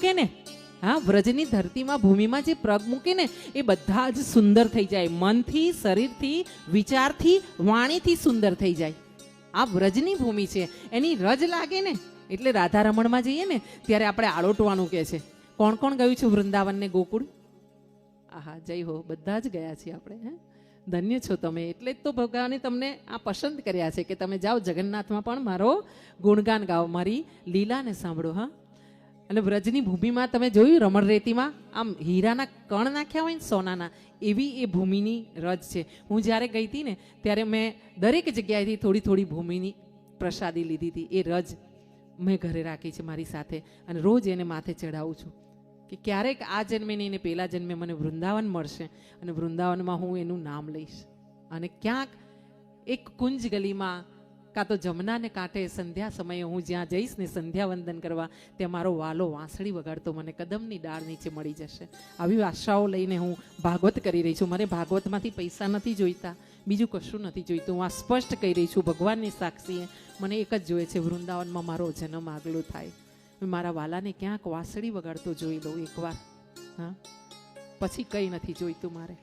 મૂકે ને, હા, વ્રજની ધરતીમાં ભૂમિમાં જે પગ મૂકે ને એ બધા જ સુંદર થઈ જાય, મનથી, શરીરથી, વિચારથી, વાણીથી સુંદર થઈ જાય. આ વ્રજની ભૂમિ છે, એની રજ લાગે ને એટલે રાધા રમણમાં જઈએ ને ત્યારે આપણે આળોટવાનું કહે છે. કોણ કોણ ગયું છે વૃંદાવન ને ગોકુળ? આહા, જય હો, બધા જ ગયા છીએ આપણે. હે, ધન્ય છો તમે. એટલે જ તો ભગવાને તમને આ પસંદ કર્યા છે કે તમે જાઓ જગન્નાથમાં પણ મારો ગુણગાન ગાઓ, મારી લીલાને સાંભળો. હા, અને વ્રજની ભૂમિમાં તમે જોયું રમણ રેતીમાં આમ હીરાના કણ નાખ્યા હોય ને સોનાના, એવી એ ભૂમિની રજ છે. હું જ્યારે ગઈ હતી ને ત્યારે મેં દરેક જગ્યાએથી થોડી થોડી ભૂમિની પ્રસાદી લીધી હતી. એ રજ મેં ઘરે રાખી છે મારી સાથે અને રોજ એને માથે ચડાવું છું કે ક્યારેક આ જન્મે નહીં ને પહેલા જન્મે મને વૃંદાવન મળશે અને વૃંદાવનમાં હું એનું નામ લઈશ. અને ક્યાંક એક કુંજ ગલીમાં કાં તો જમનાને કાંઠે સંધ્યા સમયે હું જ્યાં જઈશ ને સંધ્યા વંદન કરવા, ત્યાં મારો વાલો વાંસળી વગાડતો મને કદમની ડાળ નીચે મળી જશે. આવી આશાઓ લઈને હું ભાગવત કરી રહી છું. મારે ભાગવતમાંથી પૈસા નથી જોઈતા, બીજું કશું નથી જોઈતું. હું આ સ્પષ્ટ કહી રહી છું ભગવાનની સાક્ષીએ. મને એક જ જોઈએ છે, વૃંદાવનમાં મારો જન્મ આગલો થાય. મારા વાલાને ક્યાંક વાંસળી વગાડતો જોઈ લઉં એકવાર. હા, પછી કંઈ નથી જોઈતું મારે.